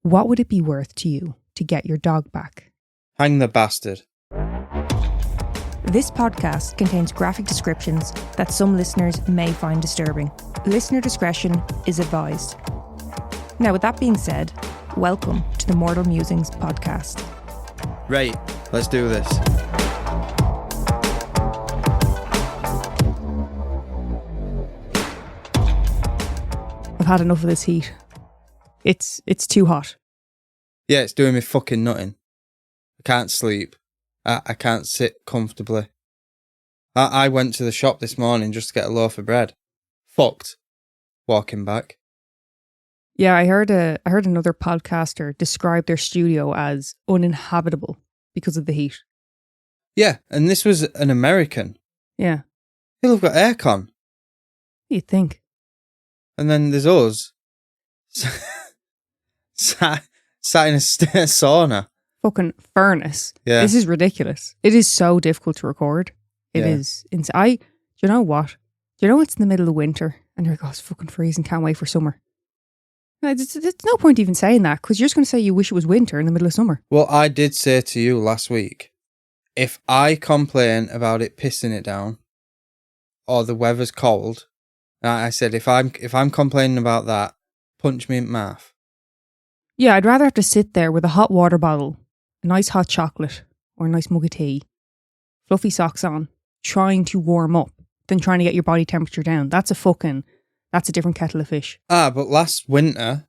What would it be worth to you to get your dog back? Hang the bastard. This podcast contains graphic descriptions that some listeners may find disturbing. Listener discretion is advised. Now, with that being said, welcome to the Mortal Musings podcast. Right, let's do this. I've had enough of this heat. It's too hot. Yeah, it's doing me fucking nothing. I can't sleep. I can't sit comfortably. I went to the shop this morning just to get a loaf of bread. Fucked. Walking back. Yeah, I heard another podcaster describe their studio as uninhabitable because of the heat. Yeah, and this was an American. Yeah. He'll have got aircon. You'd think. And then there's us. sat in a sauna. Fucking furnace. Yeah. This is ridiculous. It is so difficult to record. It is. Do you know what? Do you know it's in the middle of winter and you're like, oh, it's fucking freezing, can't wait for summer. There's no point even saying that because you're just going to say you wish it was winter in the middle of summer. Well, I did say to you last week, if I complain about it pissing it down or the weather's cold, I said if I'm complaining about that, punch me in the mouth. Yeah, I'd rather have to sit there with a hot water bottle, a nice hot chocolate or a nice mug of tea, fluffy socks on, trying to warm up than trying to get your body temperature down. That's a different kettle of fish. But last winter,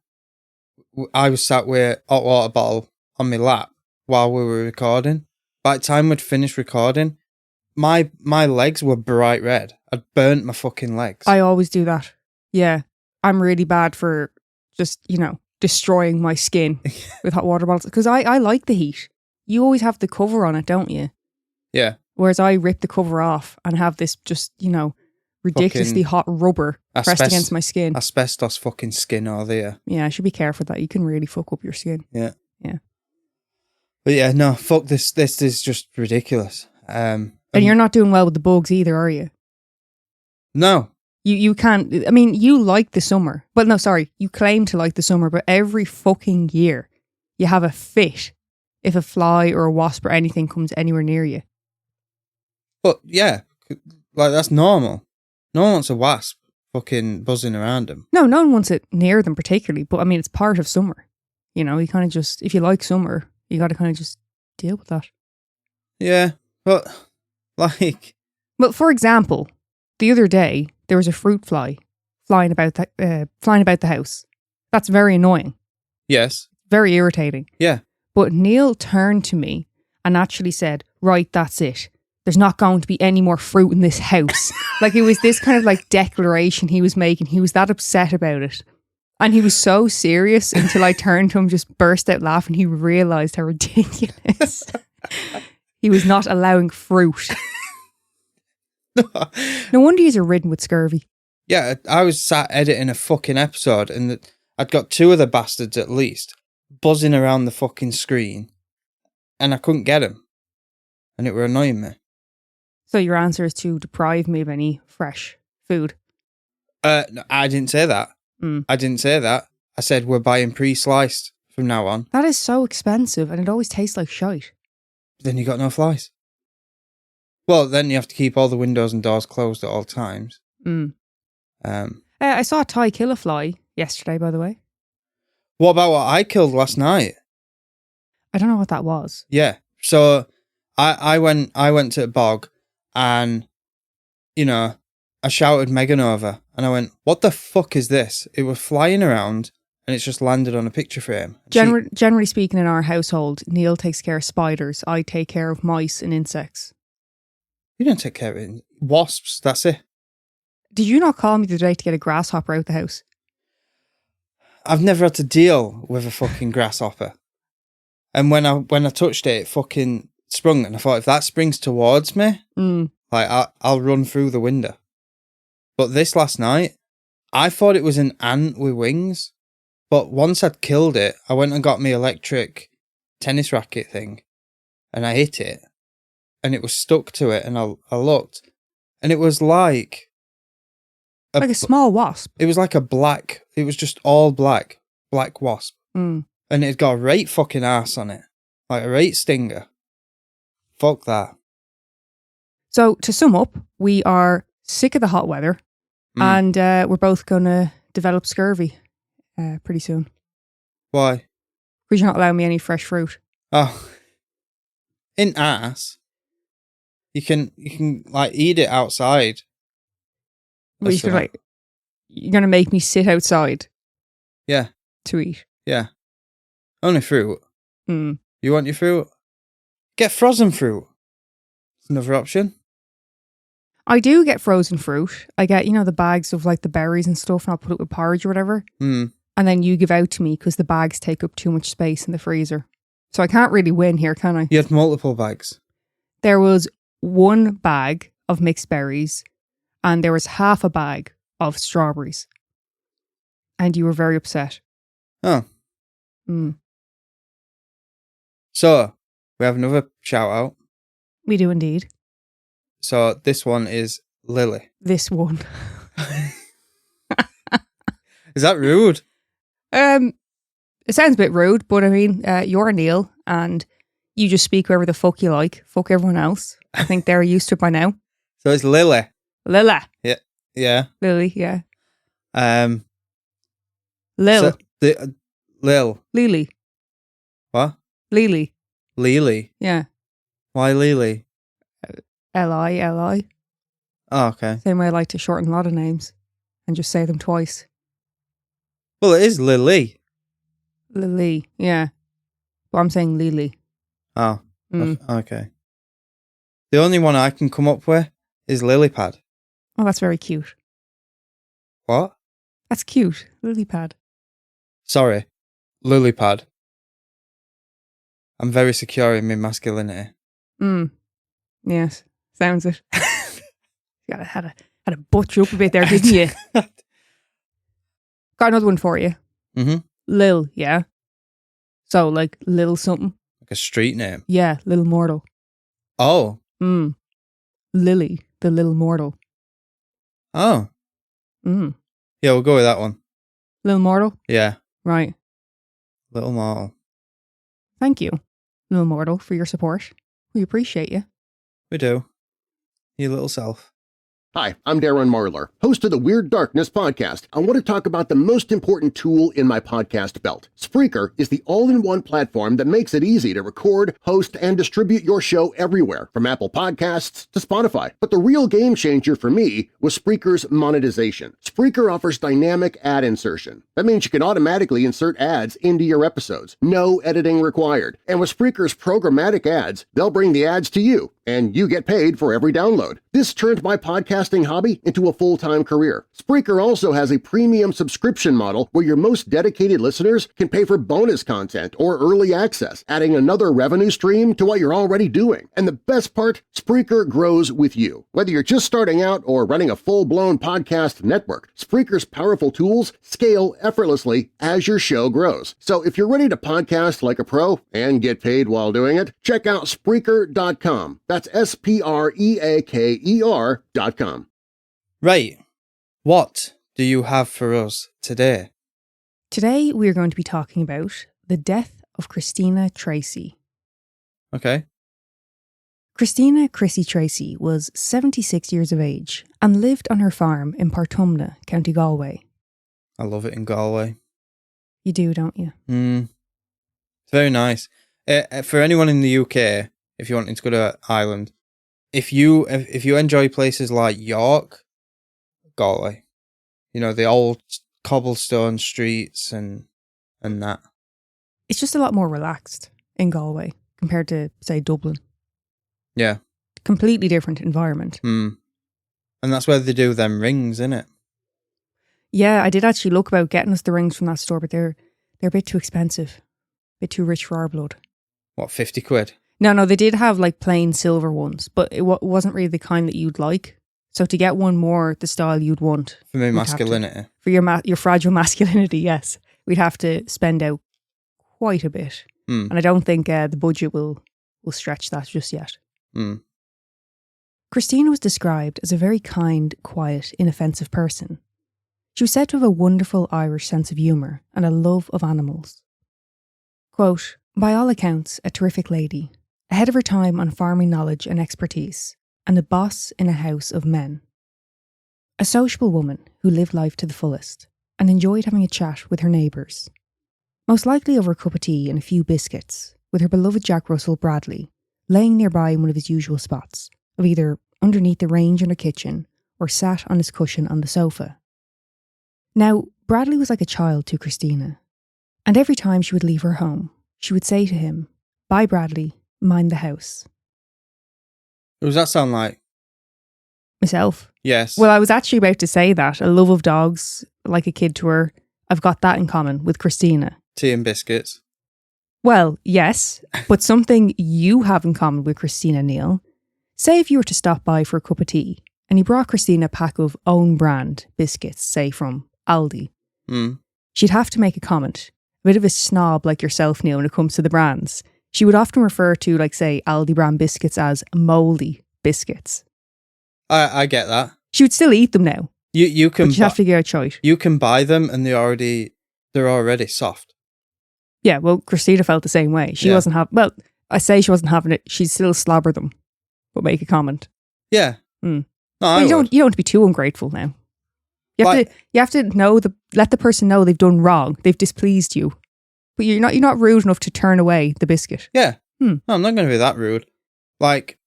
I was sat with a hot water bottle on my lap while we were recording. By the time we'd finished recording, my legs were bright red. I'd burnt my fucking legs. I always do that. Yeah. I'm really bad for just, destroying my skin with hot water bottles. Because I like the heat. You always have the cover on it, don't you? Yeah. Whereas I rip the cover off and have this just, ridiculously hot rubber pressed against my skin. Asbestos fucking skin all there. Yeah, I should be careful with that. You can really fuck up your skin. Yeah. Yeah. But yeah, no, fuck this. This is just ridiculous. And you're not doing well with the bugs either, are you? No. You can't, you like the summer. Well, no, sorry. You claim to like the summer, but every fucking year you have a fit if a fly or a wasp or anything comes anywhere near you. But yeah, like that's normal. No one wants a wasp fucking buzzing around them. No one wants it near them particularly, but it's part of summer. You kind of just, if you like summer, you got to kind of just deal with that. Yeah, but like... Well, for example, the other day, there was a fruit fly flying about the house. That's very annoying. Yes. Very irritating. Yeah. But Neil turned to me and actually said, right, that's it. There's not going to be any more fruit in this house. Like it was this kind of like declaration he was making. He was that upset about it. And he was so serious until I turned to him, just burst out laughing. He realised how ridiculous. He was not allowing fruit. No wonder you're ridden with scurvy. Yeah, I was sat editing a fucking episode and I'd got two of the bastards at least buzzing around the fucking screen and I couldn't get them. And it were annoying me. So your answer is to deprive me of any fresh food? No, I didn't say that. I didn't say that. I said we're buying pre-sliced from now on. That is so expensive and it always tastes like shite. Then you got no flies. Well, then you have to keep all the windows and doors closed at all times. I saw a Thai kill a fly yesterday, by the way. What about what I killed last night? I don't know what that was. Yeah. So I went to a bog and, I shouted Megan over and I went, what the fuck is this? It was flying around and it's just landed on a picture frame. Generally speaking, in our household, Neil takes care of spiders. I take care of mice and insects. You don't take care of it. Wasps, that's it. Did you not call me today to get a grasshopper out the house? I've never had to deal with a fucking grasshopper. And when I touched it, it fucking sprung. And I thought, if that springs towards me, I'll run through the window. But this last night, I thought it was an ant with wings. But once I'd killed it, I went and got my electric tennis racket thing. And I hit it. And it was stuck to it. And I looked. And it was like a small wasp. It was like it was just all black wasp. Mm. And it's got a right fucking ass on it. Like a right stinger. Fuck that. So to sum up, we are sick of the hot weather and we're both going to develop scurvy pretty soon. Why? Because you're not allowing me any fresh fruit. Oh. In ass. You can like eat it outside. Well, you're going to make me sit outside. Yeah. To eat. Yeah. Only fruit. Mm. You want your fruit? Get frozen fruit. It's another option. I do get frozen fruit. I get, the bags of like the berries and stuff, and I'll put it with porridge or whatever. Mm. And then you give out to me because the bags take up too much space in the freezer. So I can't really win here, can I? You had multiple bags. There was one bag of mixed berries and there was half a bag of strawberries. And you were very upset. Oh. Mm. So, we have another shout out. We do indeed. So, this one is Lily. This one. Is that rude? It sounds a bit rude, but I mean, you're a Neil and you just speak whoever the fuck you like. Fuck everyone else. I think they're used to it by now. So it's Lily. Lily. Yeah. Yeah. Lily, yeah. Lil. Lily. What? Lily. Lily. Yeah. Why Lily? Li. Oh, okay. Same way I like to shorten a lot of names and just say them twice. Well, it is Lily. Lily, yeah. But I'm saying Lily. Oh, okay. The only one I can come up with is Lilypad. Oh, that's very cute. What? That's cute. Lilypad. Sorry. Lilypad. I'm very secure in my masculinity. Yes. Sounds it. had to butch you up a bit there, didn't you? Got another one for you. Mm-hmm. Lil, yeah? So, like, Lil something? Like a street name? Yeah, Lil Mortal. Oh. Lily, the Lil Mortal. Oh. Yeah, we'll go with that one. Lil Mortal? Yeah. Right. Little Mortal. Thank you, Lil Mortal, for your support. We appreciate you. We do. Your little self. Hi, I'm Darren Marlar, host of the Weird Darkness podcast. I want to talk about the most important tool in my podcast belt. Spreaker is the all-in-one platform that makes it easy to record, host, and distribute your show everywhere, from Apple Podcasts to Spotify. But the real game changer for me was Spreaker's monetization. Spreaker offers dynamic ad insertion. That means you can automatically insert ads into your episodes. No editing required. And with Spreaker's programmatic ads, they'll bring the ads to you, and you get paid for every download. This turned my podcasting hobby into a full-time career. Spreaker also has a premium subscription model where your most dedicated listeners can pay for bonus content or early access, adding another revenue stream to what you're already doing. And the best part, Spreaker grows with you. Whether you're just starting out or running a full-blown podcast network, Spreaker's powerful tools scale effortlessly as your show grows. So if you're ready to podcast like a pro and get paid while doing it, check out Spreaker.com. That's Spreaker.com. Right. What do you have for us today? Today we're going to be talking about the death of Christina Treacy. Okay. Christina Chrissie Treacy was 76 years of age and lived on her farm in Portumna, County Galway. I love it in Galway. You do, don't you? It's very nice. For anyone in the UK, if you're wanting to go to Ireland, if you enjoy places like York, Galway, the old cobblestone streets and that. It's just a lot more relaxed in Galway compared to, say, Dublin. Yeah. Completely different environment. And that's where they do them rings, innit? Yeah, I did actually look about getting us the rings from that store, but they're a bit too expensive. A bit too rich for our blood. What, 50 quid? No, they did have like plain silver ones, but it wasn't really the kind that you'd like. So to get one more the style you'd want. For my masculinity. For your fragile masculinity, yes. We'd have to spend out quite a bit. And I don't think the budget will stretch that just yet. Christina was described as a very kind, quiet, inoffensive person. She was said to have a wonderful Irish sense of humour and a love of animals. Quote, by all accounts, a terrific lady, ahead of her time on farming knowledge and expertise, and a boss in a house of men. A sociable woman who lived life to the fullest and enjoyed having a chat with her neighbours. Most likely over a cup of tea and a few biscuits, with her beloved Jack Russell Bradley laying nearby in one of his usual spots, of either underneath the range in her kitchen or sat on his cushion on the sofa. Now, Bradley was like a child to Christina, and every time she would leave her home, she would say to him, bye Bradley, mind the house. What does that sound like? Myself? Yes. Well, I was actually about to say that. A love of dogs, like a kid to her. I've got that in common with Christina. Tea and biscuits. Well, yes, but something you have in common with Christina, Neil. Say if you were to stop by for a cup of tea and you brought Christina a pack of own brand biscuits, say from Aldi, she'd have to make a comment. A bit of a snob like yourself, Neil, when it comes to the brands. She would often refer to, like, say, Aldi brand biscuits as mouldy biscuits. I get that. She would still eat them now. You can but you'd have to give her a choice. You can buy them and they're already soft. Yeah, well, Christina felt the same way. She wasn't having... Well, I say she wasn't having it. She'd still slobber them, but make a comment. Yeah. No, I you don't want to be too ungrateful now. You have to know let the person know they've done wrong. They've displeased you. But you're not rude enough to turn away the biscuit. Yeah. No, I'm not going to be that rude. Like,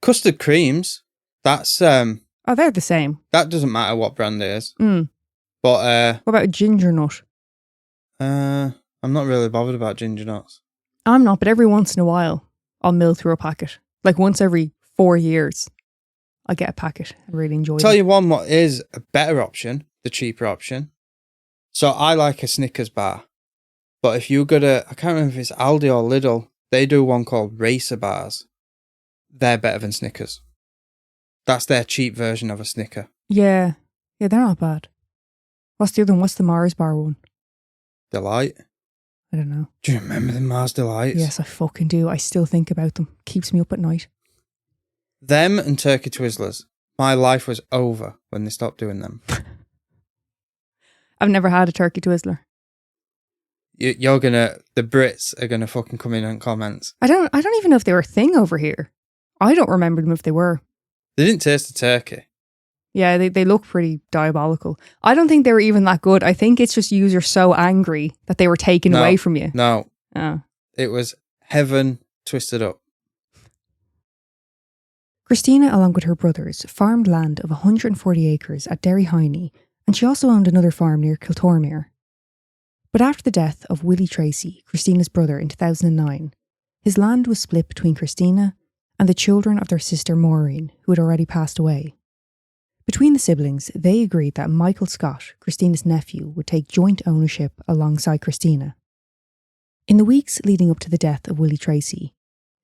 custard creams, that's... they're the same. That doesn't matter what brand it is. But... what about a ginger nut? I'm not really bothered about ginger nuts. I'm not, but every once in a while, I'll mill through a packet. Like once every 4 years, I'll get a packet. I really enjoy it. Tell you one what is a better option, the cheaper option. So I like a Snickers bar. But if you go to, I can't remember if it's Aldi or Lidl, they do one called Racer bars. They're better than Snickers. That's their cheap version of a Snicker. Yeah, they're not bad. What's the other one? What's the Mars bar one? Delight. I don't know. Do you remember the Mars Delights? Yes, I fucking do. I still think about them. Keeps me up at night. Them and Turkey Twizzlers. My life was over when they stopped doing them. I've never had a Turkey Twizzler. The Brits are gonna fucking come in and comment. I don't even know if they were a thing over here. I don't remember them if they were. They didn't taste the turkey. Yeah, they look pretty diabolical. I don't think they were even that good. I think it's just you are so angry that they were taken away from you. No. Oh. It was heaven twisted up. Christina, along with her brothers, farmed land of 140 acres at Derryhiney, and she also owned another farm near Kiltormere. But after the death of Willie Treacy, Christina's brother, in 2009, his land was split between Christina and the children of their sister Maureen, who had already passed away. Between the siblings, they agreed that Michael Scott, Christina's nephew, would take joint ownership alongside Christina. In the weeks leading up to the death of Willie Treacy,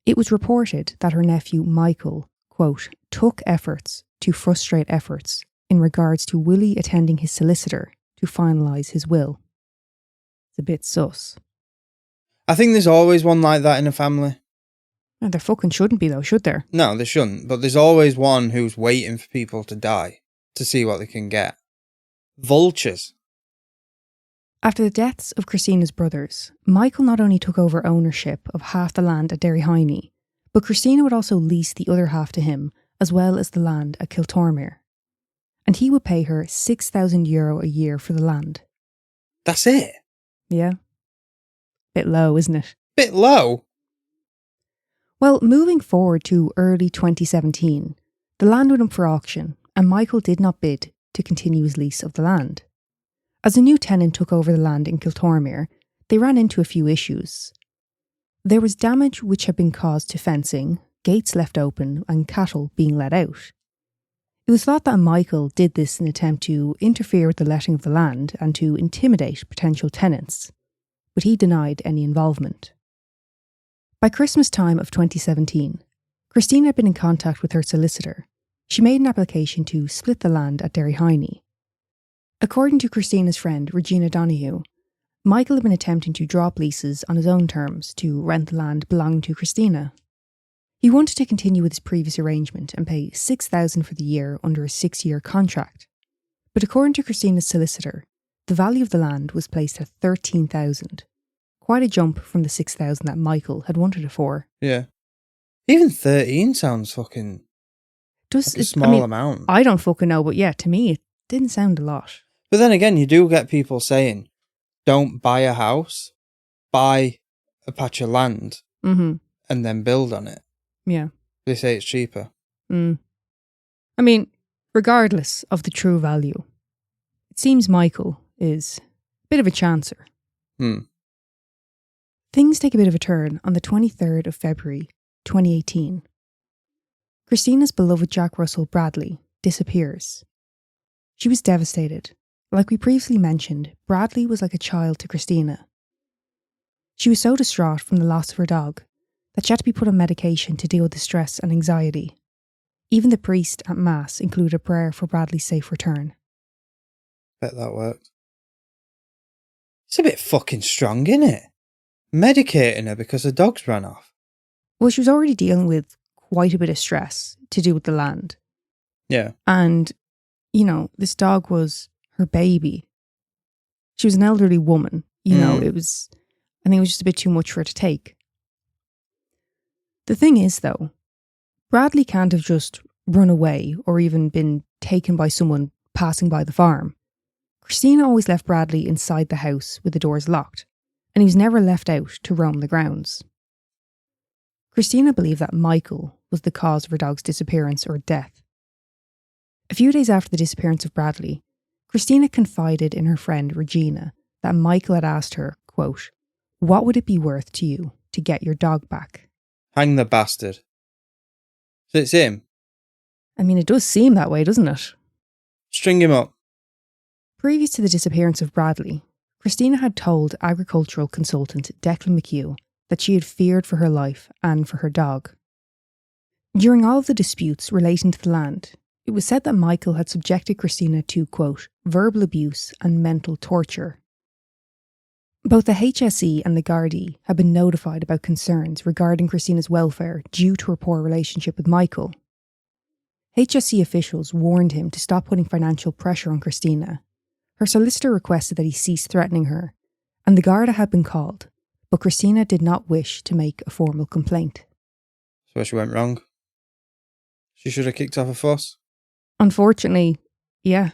it was reported that her nephew Michael, quote, took efforts to frustrate efforts in regards to Willie attending his solicitor to finalise his will. It's a bit sus. I think there's always one like that in a family. No, there fucking shouldn't be though, should there? No, there shouldn't. But there's always one who's waiting for people to die to see what they can get. Vultures. After the deaths of Christina's brothers, Michael not only took over ownership of half the land at Derryhiney, but Christina would also lease the other half to him, as well as the land at Kiltormere. And he would pay her €6,000 a year for the land. That's it? Yeah. Bit low, isn't it? Bit low? Well, moving forward to early 2017, the land went up for auction, and Michael did not bid to continue his lease of the land. As a new tenant took over the land in Kiltormere, they ran into a few issues. There was damage which had been caused to fencing, gates left open, and cattle being let out. It was thought that Michael did this in an attempt to interfere with the letting of the land and to intimidate potential tenants, but he denied any involvement. By Christmas time of 2017, Christina had been in contact with her solicitor. She made an application to split the land at Derryhiney. According to Christina's friend, Regina Donoghue, Michael had been attempting to draw up leases on his own terms to rent the land belonging to Christina. He wanted to continue with his previous arrangement and pay $6,000 for the year under a 6-year contract. But according to Christina's solicitor, the value of the land was placed at $13,000, Quite a jump from the 6,000 that Michael had wanted it for. Yeah. Even 13 sounds fucking like a small amount. I don't fucking know, but yeah, to me, it didn't sound a lot. But then again, you do get people saying, don't buy a house, buy a patch of land and then build on it. Yeah. They say it's cheaper. I mean, regardless of the true value, it seems Michael is a bit of a chancer. Things take a bit of a turn on the 23rd of February, 2018. Christina's beloved Jack Russell Bradley disappears. She was devastated. Like we previously mentioned, Bradley was like a child to Christina. She was so distraught from the loss of her dog that she had to be put on medication to deal with the stress and anxiety. Even the priest at Mass included a prayer for Bradley's safe return. Bet that worked. It's a bit fucking strong, innit? Medicating her because her dogs ran off. Well, she was already dealing with quite a bit of stress to do with the land. Yeah. And, you know, this dog was her baby. She was an elderly woman. You know, I think it was just a bit too much for her to take. The thing is, though, Bradley can't have just run away or even been taken by someone passing by the farm. Christina always left Bradley inside the house with the doors locked, and he was never left out to roam the grounds. Christina believed that Michael was the cause of her dog's disappearance or death. A few days after the disappearance of Bradley, Christina confided in her friend Regina that Michael had asked her, quote, "What would it be worth to you to get your dog back?" Hang the bastard. So it's him. I mean, it does seem that way, doesn't it? String him up. Previous to the disappearance of Bradley, Christina had told agricultural consultant Declan McHugh that she had feared for her life and for her dog. During all of the disputes relating to the land, it was said that Michael had subjected Christina to, quote, verbal abuse and mental torture. Both the HSE and the Gardaí had been notified about concerns regarding Christina's welfare due to her poor relationship with Michael. HSE officials warned him to stop putting financial pressure on Christina. Her solicitor requested that he cease threatening her, and the Garda had been called, but Christina did not wish to make a formal complaint. So where she went wrong? She should have kicked off a fuss? Unfortunately, yeah.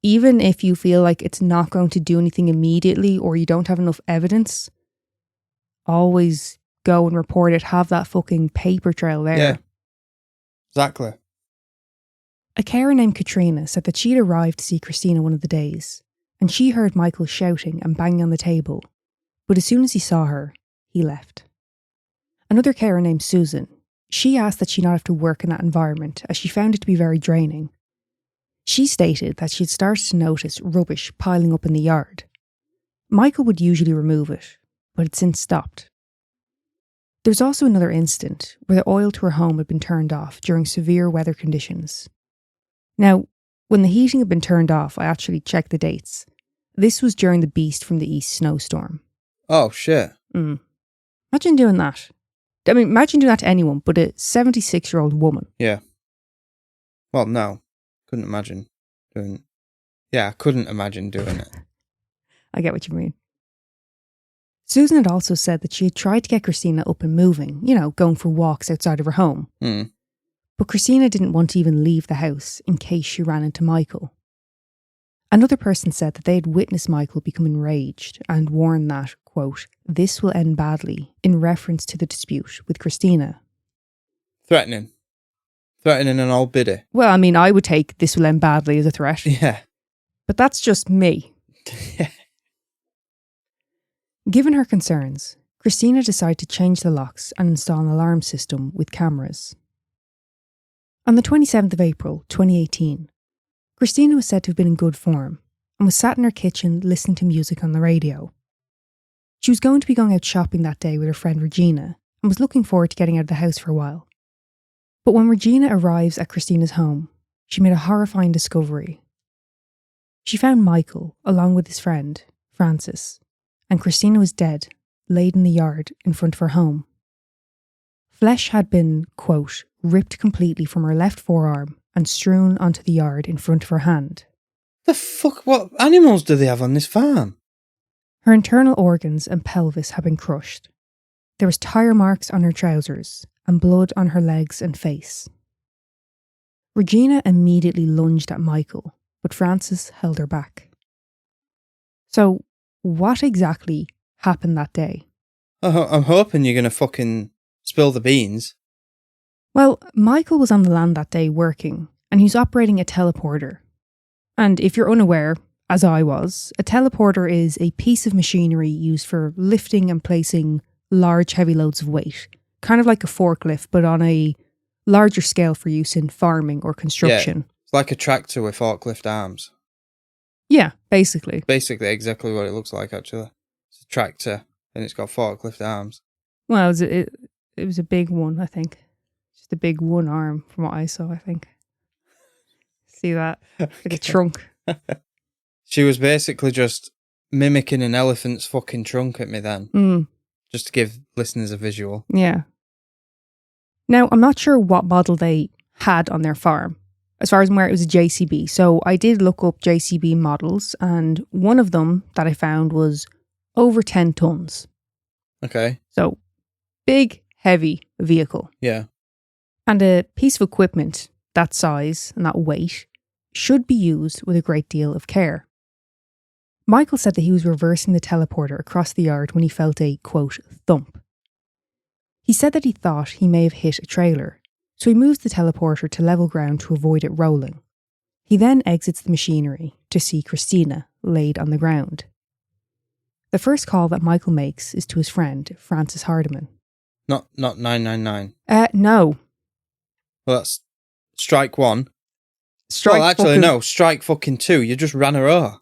Even if you feel like it's not going to do anything immediately or you don't have enough evidence, always go and report it. Have that fucking paper trail there. Yeah, exactly. A carer named Katrina said that she'd arrived to see Christina one of the days, and she heard Michael shouting and banging on the table, but as soon as he saw her, he left. Another carer named Susan, she asked that she not have to work in that environment as she found it to be very draining. She stated that she'd started to notice rubbish piling up in the yard. Michael would usually remove it, but had since stopped. There was also another incident where the oil to her home had been turned off during severe weather conditions. Now, when the heating had been turned off, I actually checked the dates. This was during the Beast from the East snowstorm. Oh, shit. Imagine doing that. I mean, imagine doing that to anyone, but a 76-year-old woman. Yeah. Well, no. Couldn't imagine doing... Yeah, I couldn't imagine doing it. I get what you mean. Susan had also said that she had tried to get Christina up and moving, you know, going for walks outside of her home. But Christina didn't want to even leave the house in case she ran into Michael. Another person said that they had witnessed Michael become enraged and warned that, quote, "this will end badly," in reference to the dispute with Christina. Threatening an old biddy. Well, I mean, I would take "this will end badly" as a threat. Yeah. But that's just me. Yeah. Given her concerns, Christina decided to change the locks and install an alarm system with cameras. On the 27th of April, 2018, Christina was said to have been in good form and was sat in her kitchen listening to music on the radio. She was going to be going out shopping that day with her friend Regina and was looking forward to getting out of the house for a while. But when Regina arrives at Christina's home, she made a horrifying discovery. She found Michael along with his friend, Francis, and Christina was dead, laid in the yard in front of her home. Flesh had been, quote, ripped completely from her left forearm and strewn onto the yard in front of her hand. The fuck? What animals do they have on this farm? Her internal organs and pelvis had been crushed. There was tire marks on her trousers and blood on her legs and face. Regina immediately lunged at Michael, but Francis held her back. So, what exactly happened that day? I'm hoping you're going to fucking spill the beans. Well, Michael was on the land that day working, and he was operating a teleporter. And if you're unaware, as I was, a teleporter is a piece of machinery used for lifting and placing large heavy loads of weight. Kind of like a forklift, but on a larger scale for use in farming or construction. Yeah, it's like a tractor with forklift arms. Yeah, basically. Basically exactly what it looks like, actually. It's a tractor, and it's got forklift arms. Well, it was a big one, I think. Just a big one arm from what I saw, I think. See that? Like a trunk. She was basically just mimicking an elephant's fucking trunk at me then. Just to give listeners a visual. Yeah. Now, I'm not sure what model they had on their farm. As far as I'm aware, it was a JCB. So I did look up JCB models, and one of them that I found was over 10 tons. Okay. So, big, heavy vehicle. Yeah. And a piece of equipment that size and that weight should be used with a great deal of care. Michael said that he was reversing the teleporter across the yard when he felt a, quote, thump. He said that he thought he may have hit a trailer, so he moves the teleporter to level ground to avoid it rolling. He then exits the machinery to see Christina laid on the ground. The first call that Michael makes is to his friend, Francis Hardiman. Not 999. No. Well, that's strike one. Strike strike fucking two. You just ran her over.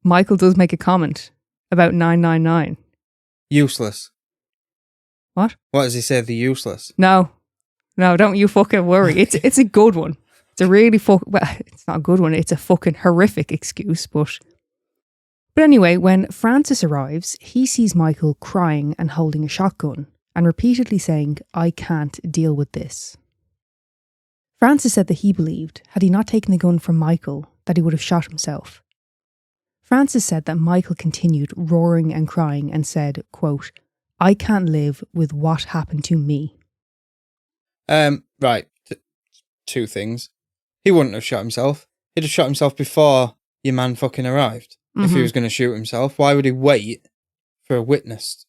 Michael does make a comment about 999. Useless. What? What does he say? The useless. No, don't you fucking worry. It's a good one. It's a really well, it's not a good one. It's a fucking horrific excuse, but anyway, when Francis arrives, he sees Michael crying and holding a shotgun and repeatedly saying, "I can't deal with this." Francis said that he believed, had he not taken the gun from Michael, that he would have shot himself. Francis said that Michael continued roaring and crying and said, quote, "I can't live with what happened to me." Right. Two things. He wouldn't have shot himself. He'd have shot himself before your man fucking arrived. If he was going to shoot himself, why would he wait for a witness?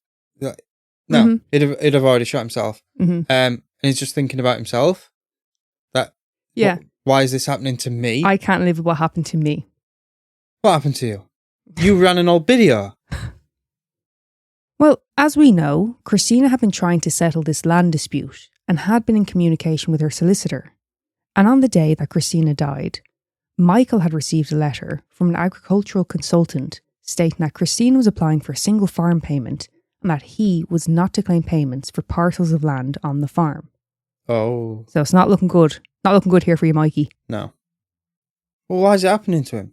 No, he'd have already shot himself. And he's just thinking about himself. Yeah. Why is this happening to me? I can't live with what happened to me. What happened to you? You ran an old video. Well, as we know, Christina had been trying to settle this land dispute and had been in communication with her solicitor. And on the day that Christina died, Michael had received a letter from an agricultural consultant stating that Christina was applying for a single farm payment and that he was not to claim payments for parcels of land on the farm. Oh. So it's not looking good. Not looking good here for you, Mikey. No. Well, why is it happening to him?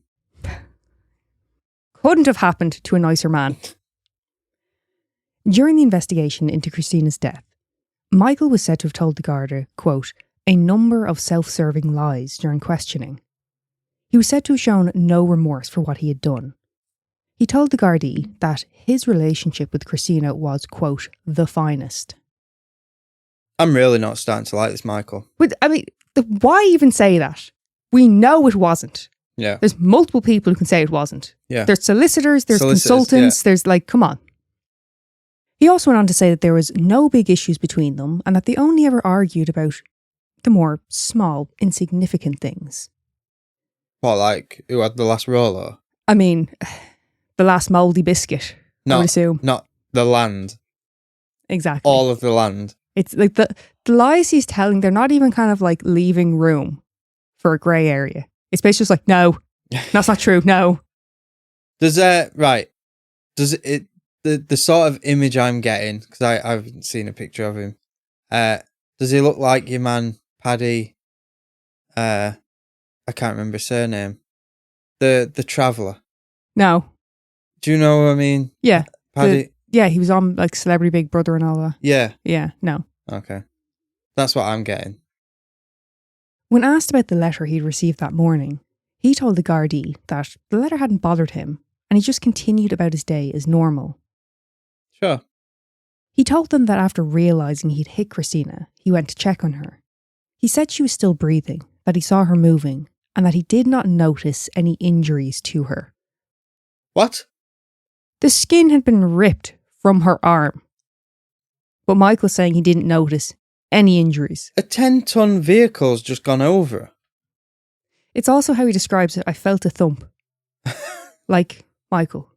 Couldn't have happened to a nicer man. During the investigation into Christina's death, Michael was said to have told the Garda, quote, a number of self-serving lies during questioning. He was said to have shown no remorse for what he had done. He told the Gardaí that his relationship with Christina was, quote, the finest. I'm really not starting to like this, Michael. But, I mean, why even say that? We know it wasn't. Yeah. There's multiple people who can say it wasn't. Yeah. There's solicitors, there's consultants, there's come on. He also went on to say that there was no big issues between them and that they only ever argued about the more small, insignificant things. What, like, who had the last roller? I mean, the last mouldy biscuit, I would assume. Not the land. Exactly. All of the land. It's like the lies he's telling, they're not even kind of like leaving room for a grey area. It's basically just like, no, that's not true, no. Does it, the sort of image I'm getting, because I haven't seen a picture of him, does he look like your man, Paddy, I can't remember his surname, the Traveller? No. Do you know what I mean? Yeah. Paddy? Yeah, he was on like Celebrity Big Brother and all that. Yeah. Yeah, no. Okay. That's what I'm getting. When asked about the letter he'd received that morning, he told the Gardaí that the letter hadn't bothered him and he just continued about his day as normal. Sure. He told them that after realising he'd hit Christina, he went to check on her. He said she was still breathing, that he saw her moving, and that he did not notice any injuries to her. What? The skin had been ripped from her arm. But Michael's saying he didn't notice any injuries. A 10-ton vehicle's just gone over her. It's also how he describes it. I felt a thump. Like Michael.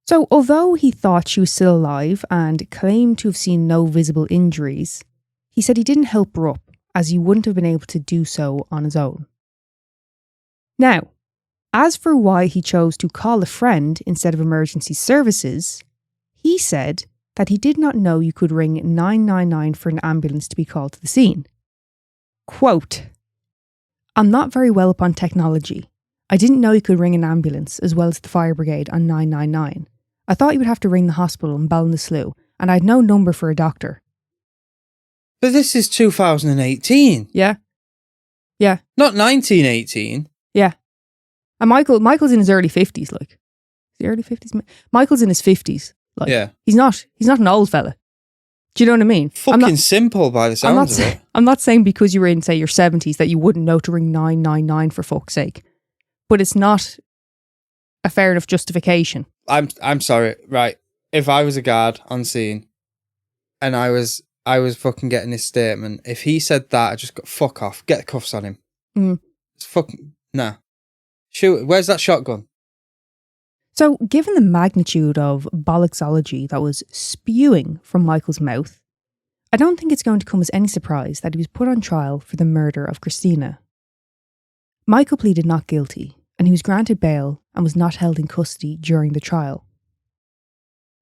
So, although he thought she was still alive and claimed to have seen no visible injuries, he said he didn't help her up, as he wouldn't have been able to do so on his own. Now, as for why he chose to call a friend instead of emergency services, he said that he did not know you could ring 999 for an ambulance to be called to the scene. Quote, "I'm not very well up on technology. I didn't know you could ring an ambulance as well as the fire brigade on 999. I thought you would have to ring the hospital in Ballinasloe, and I had no number for a doctor." But this is 2018. Yeah. Yeah. Not 1918. Yeah. And Michael's in his early 50s, like. The early 50s? Michael's in his 50s. Like, Yeah. He's not an old fella. Do you know what I mean? Fucking simple by the sounds of it. I'm not saying because you were in, say, your 70s that you wouldn't know to ring 999 for fuck's sake. But it's not a fair enough justification. I'm sorry, right. If I was a guard on scene and I was fucking getting his statement, if he said that, I just got fuck off. Get the cuffs on him. It's fucking nah. Shoot, where's that shotgun? So, given the magnitude of bollocksology that was spewing from Michael's mouth, I don't think it's going to come as any surprise that he was put on trial for the murder of Christina. Michael pleaded not guilty, and he was granted bail and was not held in custody during the trial.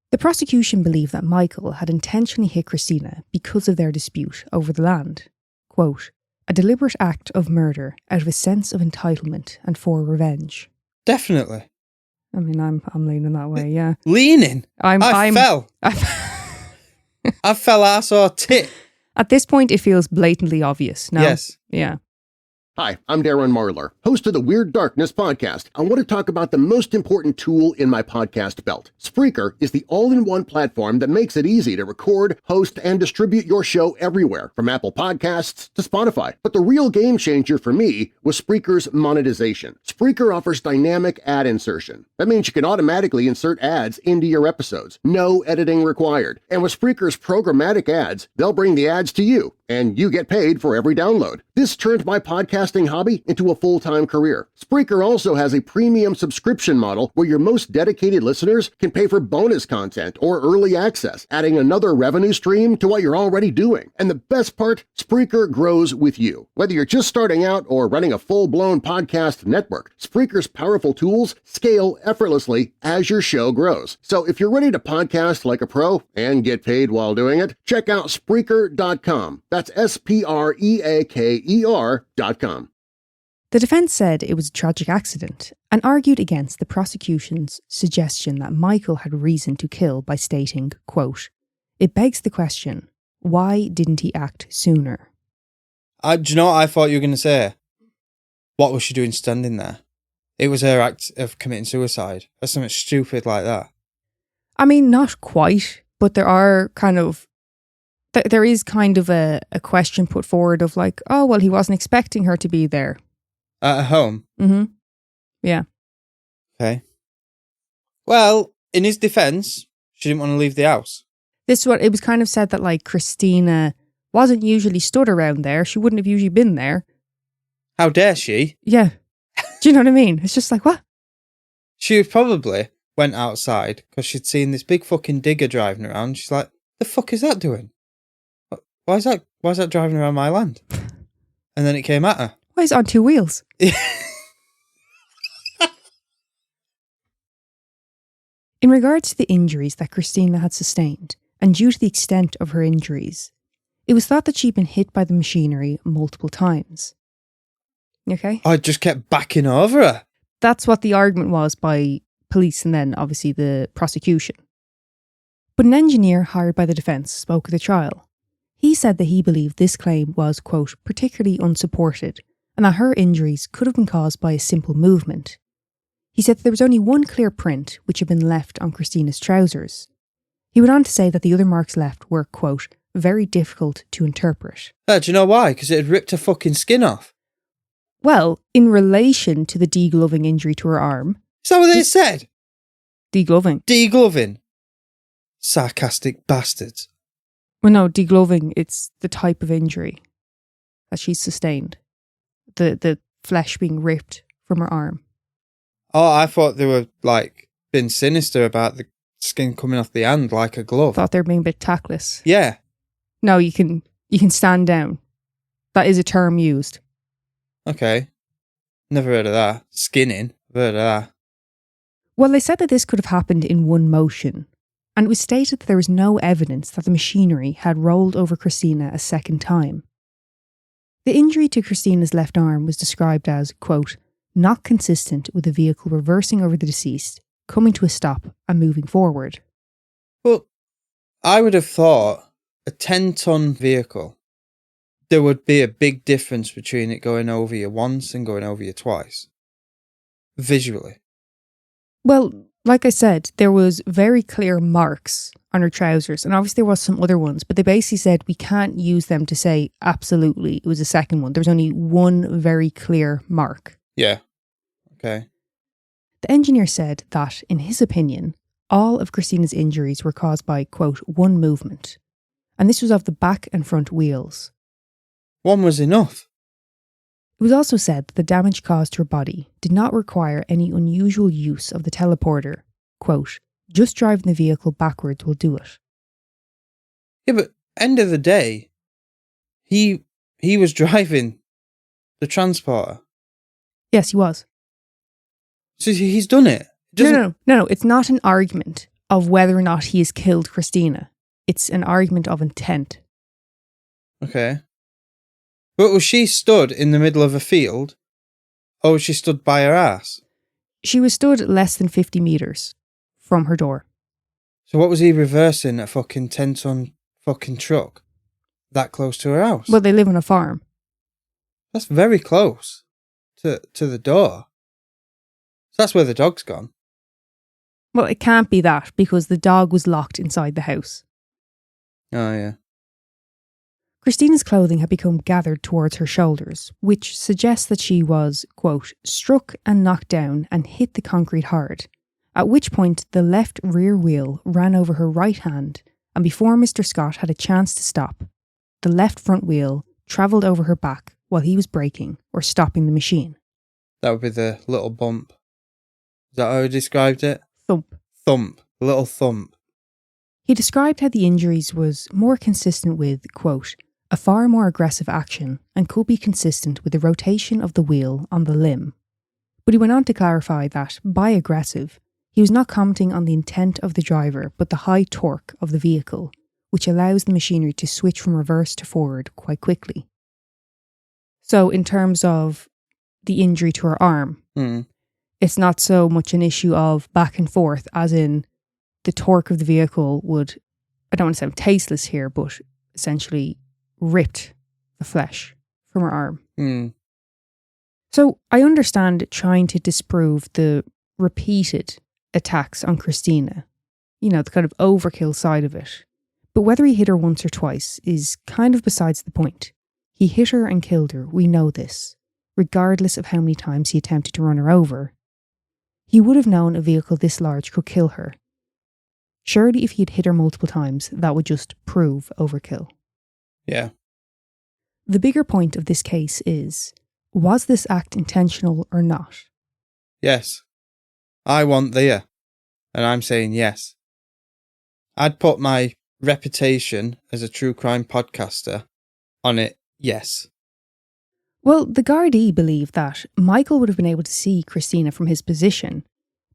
The prosecution believed that Michael had intentionally hit Christina because of their dispute over the land. Quote, "A deliberate act of murder out of a sense of entitlement and for revenge." Definitely. I mean, I'm leaning that way, yeah. Leaning? I fell. I fell ass or tit. At this point, it feels blatantly obvious. No? Yes. Yeah. Hi, I'm Darren Marlar, host of the Weird Darkness podcast. I want to talk about the most important tool in my podcast belt. Spreaker is the all-in-one platform that makes it easy to record, host, and distribute your show everywhere, from Apple Podcasts to Spotify. But the real game changer for me was Spreaker's monetization. Spreaker offers dynamic ad insertion. That means you can automatically insert ads into your episodes. No editing required. And with Spreaker's programmatic ads, they'll bring the ads to you, and you get paid for every download. This turned my podcasting hobby into a full-time career. Spreaker also has a premium subscription model where your most dedicated listeners can pay for bonus content or early access, adding another revenue stream to what you're already doing. And the best part, Spreaker grows with you. Whether you're just starting out or running a full-blown podcast network, Spreaker's powerful tools scale effortlessly as your show grows. So if you're ready to podcast like a pro and get paid while doing it, check out Spreaker.com. That's Spreaker.com. The defence said it was a tragic accident and argued against the prosecution's suggestion that Michael had reason to kill by stating, quote, "It begs the question, why didn't he act sooner?" Do you know what I thought you were going to say? What was she doing standing there? It was her act of committing suicide or something stupid like that. I mean, not quite, but there is kind of a question put forward of like, oh, well, he wasn't expecting her to be there. At home? Mm-hmm. Yeah. Okay. Well, in his defence, she didn't want to leave the house. This is what it was kind of said that like Christina wasn't usually stood around there. She wouldn't have usually been there. How dare she? Yeah. Do you know what I mean? It's just like, what? She probably went outside because she'd seen this big fucking digger driving around. She's like, the fuck is that doing? Why is that driving around my land? And then it came at her. Why is it on two wheels? In regards to the injuries that Christina had sustained, and due to the extent of her injuries, it was thought that she'd been hit by the machinery multiple times. Okay? I just kept backing over her. That's what the argument was by police and then obviously the prosecution. But an engineer hired by the defence spoke at the trial. He said that he believed this claim was, quote, particularly unsupported, and that her injuries could have been caused by a simple movement. He said that there was only one clear print which had been left on Christina's trousers. He went on to say that the other marks left were, quote, very difficult to interpret. Do you know why? Because it had ripped her fucking skin off. Well, in relation to the degloving injury to her arm... Is that what they said? Degloving. Degloving. Sarcastic bastards. Well, no, degloving, it's the type of injury that she's sustained. The flesh being ripped from her arm. Oh, I thought they were, like, being sinister about the skin coming off the hand like a glove. Thought they were being a bit tactless. Yeah. No, you can stand down. That is a term used. Okay. Never heard of that. Skinning. I've heard of that. Well, they said that this could have happened in one motion, and it was stated that there was no evidence that the machinery had rolled over Christina a second time. The injury to Christina's left arm was described as, quote, not consistent with the vehicle reversing over the deceased, coming to a stop and moving forward. Well, I would have thought a 10-ton vehicle, there would be a big difference between it going over you once and going over you twice. Visually. Well, like I said, there was very clear marks on her trousers, and obviously there was some other ones, but they basically said we can't use them to say absolutely it was a second one. There was only one very clear mark. Yeah. Okay. The engineer said that, in his opinion, all of Christina's injuries were caused by, quote, one movement, and this was of the back and front wheels. One was enough. It was also said that the damage caused to her body did not require any unusual use of the teleporter. Quote, just driving the vehicle backwards will do it. Yeah, but end of the day, he was driving the transporter. Yes, he was. So he's done it. No, it's not an argument of whether or not he has killed Christina. It's an argument of intent. Okay. But was she stood in the middle of a field, or was she stood by her ass? She was stood less than 50 metres from her door. So what was he reversing, a fucking 10-ton fucking truck that close to her house? Well, they live on a farm. That's very close to the door. So that's where the dog's gone. Well, it can't be that because the dog was locked inside the house. Oh, yeah. Christina's clothing had become gathered towards her shoulders, which suggests that she was, quote, struck and knocked down and hit the concrete hard, at which point the left rear wheel ran over her right hand, and before Mr. Scott had a chance to stop, the left front wheel travelled over her back while he was braking or stopping the machine. That would be the little bump. Is that how he described it? Thump. Thump. Little thump. He described how the injuries was more consistent with, quote, a far more aggressive action and could be consistent with the rotation of the wheel on the limb. But he went on to clarify that, by aggressive, he was not commenting on the intent of the driver but the high torque of the vehicle, which allows the machinery to switch from reverse to forward quite quickly. So in terms of the injury to her arm, it's not so much an issue of back and forth, as in the torque of the vehicle would, I don't want to sound tasteless here, but essentially ripped the flesh from her arm. So I understand trying to disprove the repeated attacks on Christina, you know, the kind of overkill side of it. But whether he hit her once or twice is kind of besides the point. He hit her and killed her, we know this, regardless of how many times he attempted to run her over. He would have known a vehicle this large could kill her. Surely if he had hit her multiple times, that would just prove overkill. Yeah. The bigger point of this case is, was this act intentional or not? Yes. I want there. And I'm saying yes. I'd put my reputation as a true crime podcaster on it, yes. Well, the Gardaí believe that Michael would have been able to see Christina from his position,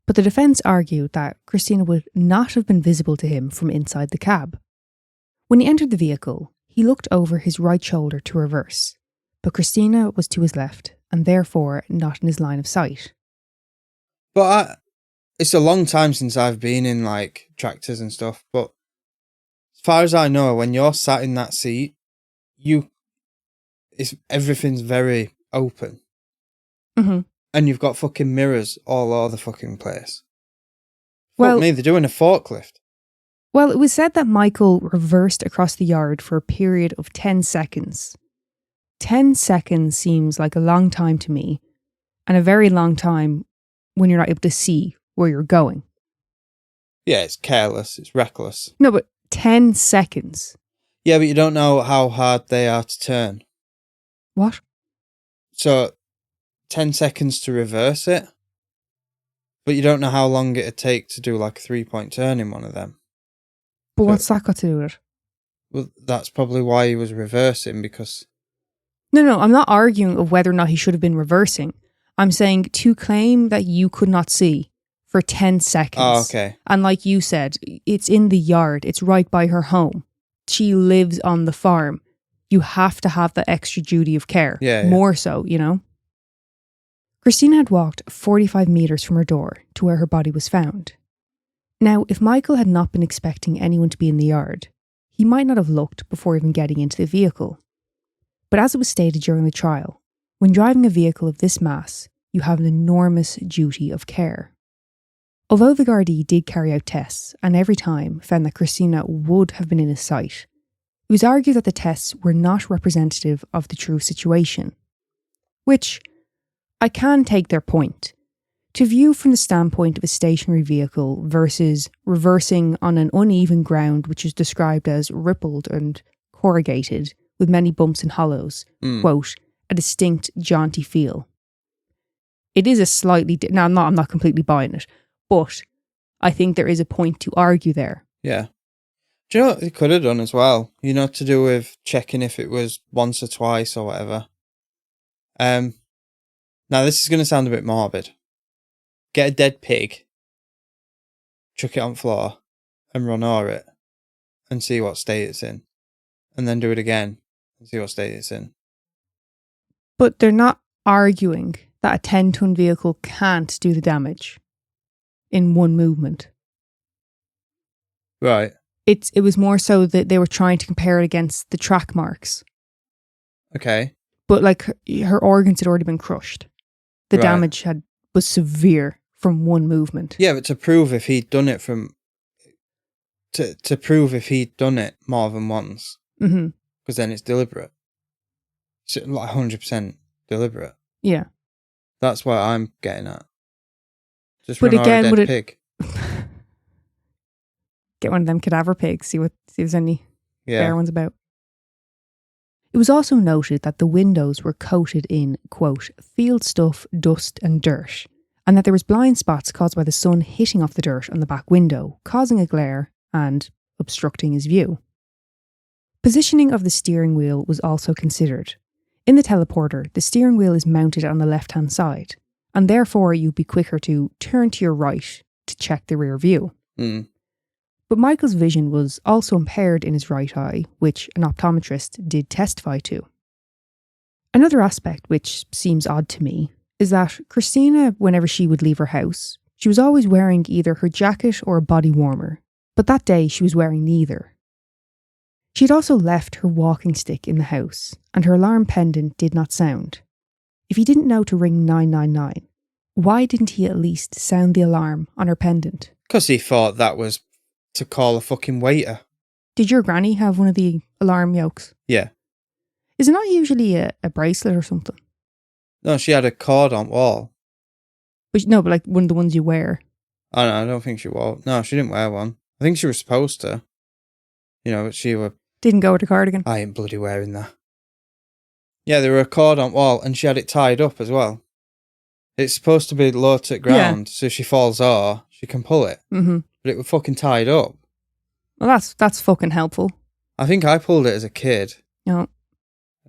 but the defence argued that Christina would not have been visible to him from inside the cab. When he entered the vehicle, he looked over his right shoulder to reverse, but Christina was to his left and therefore not in his line of sight. But it's a long time since I've been in like tractors and stuff, but as far as I know, when you're sat in that seat, everything's very open. Mm-hmm. And you've got fucking mirrors all over the fucking place. Well- Fuck me, they're doing a forklift. Well, it was said that Michael reversed across the yard for a period of 10 seconds. 10 seconds seems like a long time to me, and a very long time when you're not able to see where you're going. Yeah, it's careless, it's reckless. No, but 10 seconds. Yeah, but you don't know how hard they are to turn. What? So, 10 seconds to reverse it, but you don't know how long it'd take to do like a 3-point turn in one of them. But So- what's that got to do with it? Well, that's probably why he was reversing, because... No, I'm not arguing of whether or not he should have been reversing. I'm saying to claim that you could not see for 10 seconds. Oh, okay. And like you said, it's in the yard. It's right by her home. She lives on the farm. You have to have that extra duty of care. Yeah, yeah. More so, you know? Christina had walked 45 metres from her door to where her body was found. Now, if Michael had not been expecting anyone to be in the yard, he might not have looked before even getting into the vehicle. But as it was stated during the trial, when driving a vehicle of this mass, you have an enormous duty of care. Although the Gardaí did carry out tests and every time found that Christina would have been in his sight, it was argued that the tests were not representative of the true situation. Which, I can take their point. To view from the standpoint of a stationary vehicle versus reversing on an uneven ground which is described as rippled and corrugated with many bumps and hollows, quote, a distinct jaunty feel. It is a slightly... Now, I'm not completely buying it, but I think there is a point to argue there. Yeah. Do you know what he could have done as well? You know, to do with checking if it was once or twice or whatever. Now, this is going to sound a bit morbid. Get a dead pig, chuck it on the floor, and run over it, and see what state it's in. And then do it again, and see what state it's in. But they're not arguing that a 10-ton vehicle can't do the damage in one movement. Right. It was more so that they were trying to compare it against the track marks. Okay. But like her organs had already been crushed. The Right. damage was severe from one movement. Yeah, but to prove if he'd done it to prove if he'd done it more than once, Mm-hmm. because then it's deliberate. It's like 100% deliberate. Yeah. That's what I'm getting at. Just But run over again, a would dead it- pig. Get one of them cadaver pigs, see if there's any Yeah. fair ones about. It was also noted that the windows were coated in, quote, field stuff, dust and dirt, and that there was blind spots caused by the sun hitting off the dirt on the back window, causing a glare and obstructing his view. Positioning of the steering wheel was also considered. In the teleporter, the steering wheel is mounted on the left-hand side, and therefore you'd be quicker to turn to your right to check the rear view. Mm. But Michael's vision was also impaired in his right eye, which an optometrist did testify to. Another aspect which seems odd to me is that Christina, whenever she would leave her house, she was always wearing either her jacket or a body warmer, but that day she was wearing neither. She had also left her walking stick in the house, and her alarm pendant did not sound. If he didn't know to ring 999, why didn't he at least sound the alarm on her pendant? Because he thought that was to call a fucking waiter. Did your granny have one of the alarm yokes? Yeah. Is it not usually a bracelet or something? No, she had a cord on wall. But no, but like one of the ones you wear. Oh, no, I don't think she wore. No, she didn't wear one. I think she was supposed to. You know, but she were... Didn't go with the cardigan. I ain't bloody wearing that. Yeah, there were a cord on wall, and she had it tied up as well. It's supposed to be low to the ground, so if she falls over, she can pull it. Mm-hmm. But it was fucking tied up. Well, that's fucking helpful. I think I pulled it as a kid. You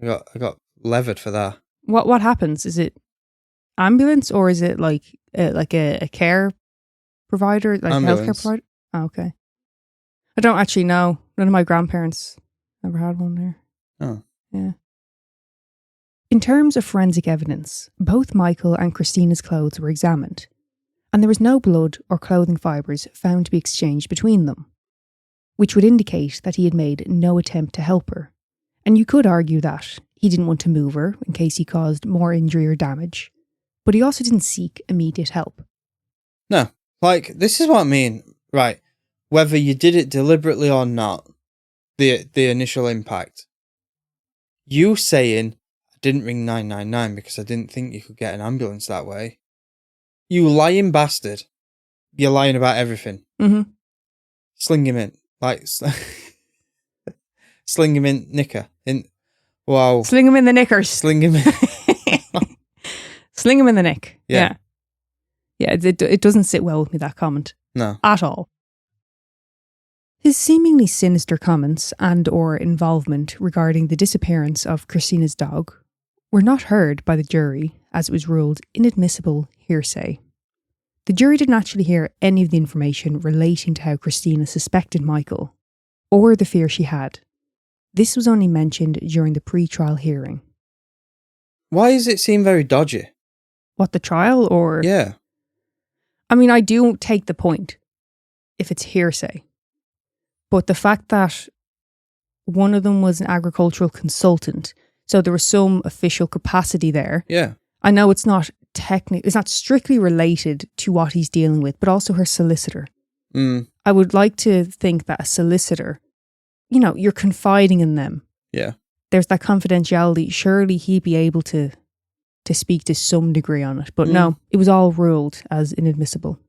know, I got levered for that. what happens? Is it ambulance or is it like a care provider, like a healthcare Ambulance. provider? Oh, okay. I don't actually know. None of my grandparents ever had one there. Oh. Yeah. In terms of forensic evidence, both Michael and Christina's clothes were examined, and there was no blood or clothing fibres found to be exchanged between them, which would indicate that he had made no attempt to help her. And you could argue that he didn't want to move her in case he caused more injury or damage, But he also didn't seek immediate help. No. Like, this is what I mean. Right. Whether you did it deliberately or not, the initial impact. You saying, I didn't ring 999 because I didn't think you could get an ambulance that way. You lying bastard. You're lying about everything. Mm-hmm. Sling him in. Like, sling him in knicker. Wow. Sling him in the knickers. Sling him in. Sling him in the neck. Yeah. Yeah, it doesn't sit well with me, that comment. No. At all. His seemingly sinister comments and or involvement regarding the disappearance of Christina's dog were not heard by the jury, as it was ruled inadmissible hearsay. The jury didn't actually hear any of the information relating to how Christina suspected Michael, or the fear she had. This was only mentioned during the pre-trial hearing. Why does it seem very dodgy? What, the trial, or...? Yeah. I mean, I do take the point, if it's hearsay. But the fact that one of them was an agricultural consultant, so there was some official capacity there. Yeah. I know it's not it's not strictly related to what he's dealing with, but also her solicitor. I would like to think that a solicitor, you know, you're confiding in them. Yeah. There's that confidentiality. Surely he'd be able to speak to some degree on it. But no, it was all ruled as inadmissible.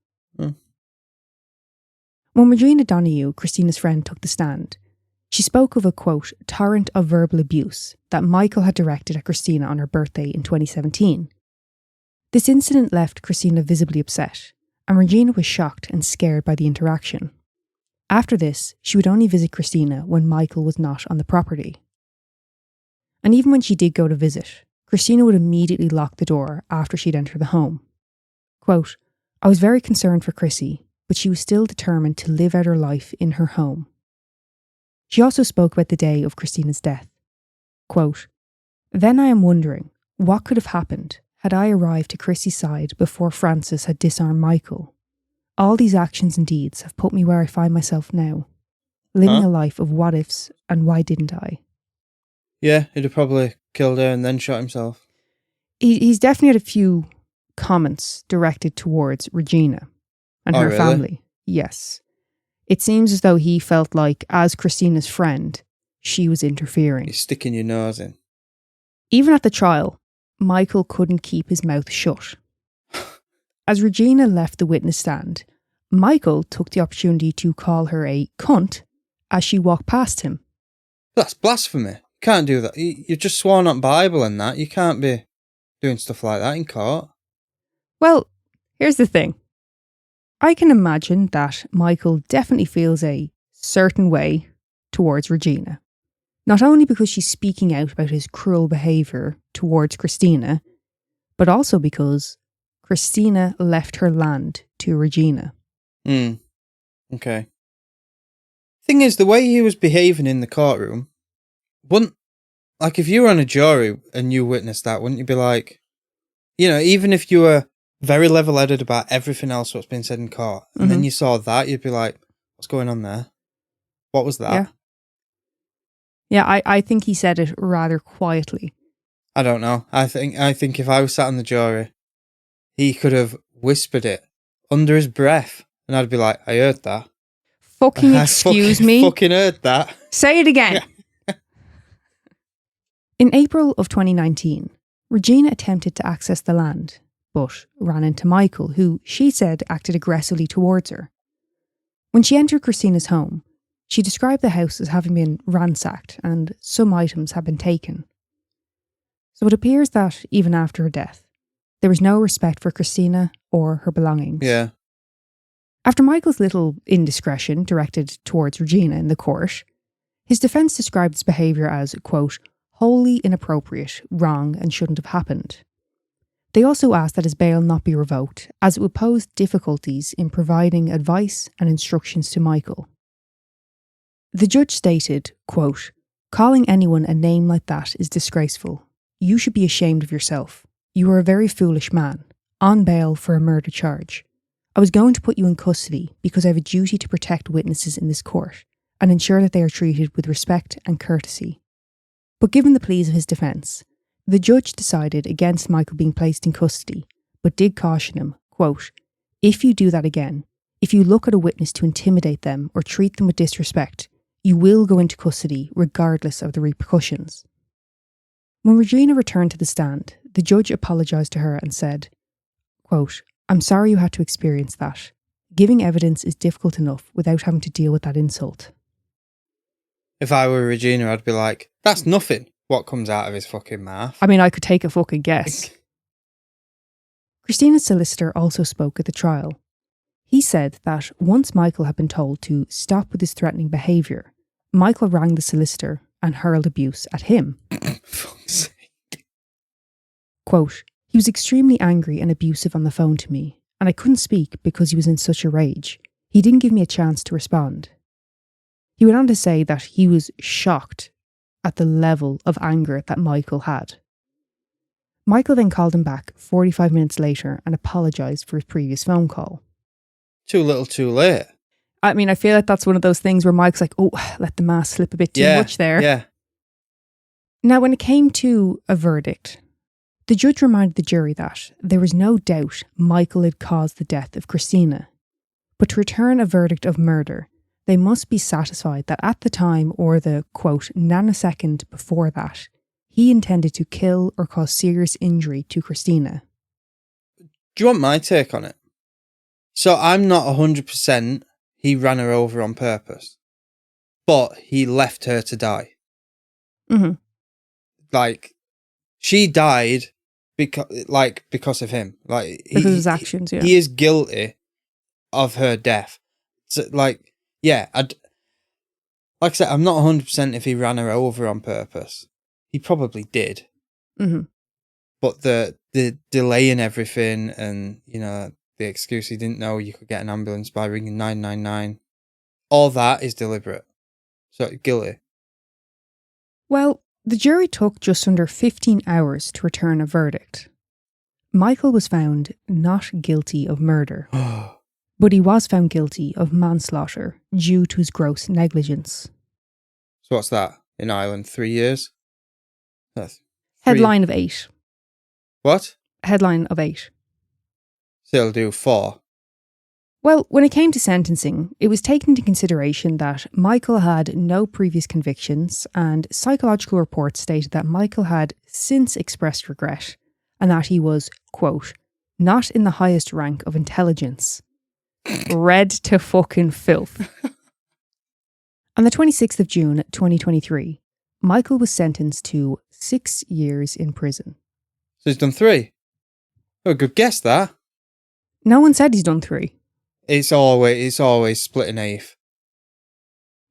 When Regina Donahue, Christina's friend, took the stand, she spoke of a, quote, torrent of verbal abuse that Michael had directed at Christina on her birthday in 2017. This incident left Christina visibly upset, and Regina was shocked and scared by the interaction. After this, she would only visit Christina when Michael was not on the property. And even when she did go to visit, Christina would immediately lock the door after she'd entered the home. Quote, I was very concerned for Chrissy, but she was still determined to live out her life in her home. She also spoke about the day of Christina's death. Quote, then I am wondering, what could have happened had I arrived to Chrissy's side before Francis had disarmed Michael? All these actions and deeds have put me where I find myself now, living a life of what ifs and why didn't I? Yeah, he'd have probably killed her and then shot himself. He's definitely had a few comments directed towards Regina and her family. Yes. It seems as though he felt like, as Christina's friend, she was interfering. You're sticking your nose in. Even at the trial, Michael couldn't keep his mouth shut. As Regina left the witness stand, Michael took the opportunity to call her a cunt as she walked past him. That's blasphemy. You can't do that. You've just sworn on Bible and that. You can't be doing stuff like that in court. Well, here's the thing. I can imagine that Michael definitely feels a certain way towards Regina. Not only because she's speaking out about his cruel behaviour towards Christina, but also because Christina left her land to Regina. Okay. Thing is, the way he was behaving in the courtroom, wouldn't, like, if you were on a jury and you witnessed that, wouldn't you be like, you know, even if you were very level-headed about everything else what's been said in court, and then you saw that, you'd be like, what's going on there? What was that? Yeah, I think he said it rather quietly. I don't know. I think if I was sat on the jury, he could have whispered it under his breath, and I'd be like, I heard that. Fucking excuse me? Fucking heard that. Say it again. Yeah. In April of 2019, Regina attempted to access the land, but ran into Michael, who, she said, acted aggressively towards her. When she entered Christina's home, she described the house as having been ransacked and some items had been taken. So it appears that, even after her death, there was no respect for Christina or her belongings. Yeah. After Michael's little indiscretion directed towards Regina in the court, his defence described his behaviour as, quote, wholly inappropriate, wrong and shouldn't have happened. They also asked that his bail not be revoked, as it would pose difficulties in providing advice and instructions to Michael. The judge stated, quote, calling anyone a name like that is disgraceful. You should be ashamed of yourself. You are a very foolish man, on bail for a murder charge. I was going to put you in custody because I have a duty to protect witnesses in this court and ensure that they are treated with respect and courtesy. But given the pleas of his defence, the judge decided against Michael being placed in custody but did caution him, quote, "If you do that again, if you look at a witness to intimidate them or treat them with disrespect, you will go into custody regardless of the repercussions." When Regina returned to the stand, the judge apologised to her and said, quote, "I'm sorry you had to experience that. Giving evidence is difficult enough without having to deal with that insult." If I were Regina, I'd be like, that's nothing. What comes out of his fucking mouth? I mean, I could take a fucking guess. Christina's solicitor also spoke at the trial. He said that once Michael had been told to stop with his threatening behaviour, Michael rang the solicitor and hurled abuse at him. Fuck's sake. Quote, "He was extremely angry and abusive on the phone to me, and I couldn't speak because he was in such a rage. He didn't give me a chance to respond." He went on to say that he was shocked at the level of anger that Michael had. Michael then called him back 45 minutes later and apologised for his previous phone call. Too little, too late. I mean, I feel like that's one of those things where Mike's like, oh, let the mask slip a bit too much there. Yeah. Now, when it came to a verdict, the judge reminded the jury that there was no doubt Michael had caused the death of Christina. But to return a verdict of murder, they must be satisfied that at the time or the, quote, nanosecond before that, he intended to kill or cause serious injury to Christina. Do you want my take on it? So I'm not 100% he ran her over on purpose, but he left her to die. Mm-hmm. Like, she died because of him. Like, Because of his actions, yeah. He is guilty of her death. So, like, yeah, like I said, I'm not 100% if he ran her over on purpose. He probably did. Mm-hmm. But the delay in everything and, you know, the excuse he didn't know you could get an ambulance by ringing 999, all that is deliberate. So, guilty. Well, the jury took just under 15 hours to return a verdict. Michael was found not guilty of murder, but he was found guilty of manslaughter due to his gross negligence. So what's that in Ireland? 3 years? That's Headline of 8. What? Headline of 8. So he'll do 4. Well, when it came to sentencing, it was taken into consideration that Michael had no previous convictions, and psychological reports stated that Michael had since expressed regret and that he was, quote, not in the highest rank of intelligence. Read to fucking filth. On the 26th of June 2023, Michael was sentenced to 6 years in prison. So he's done 3. Oh, good guess that. No one said he's done 3. It's always split an eighth.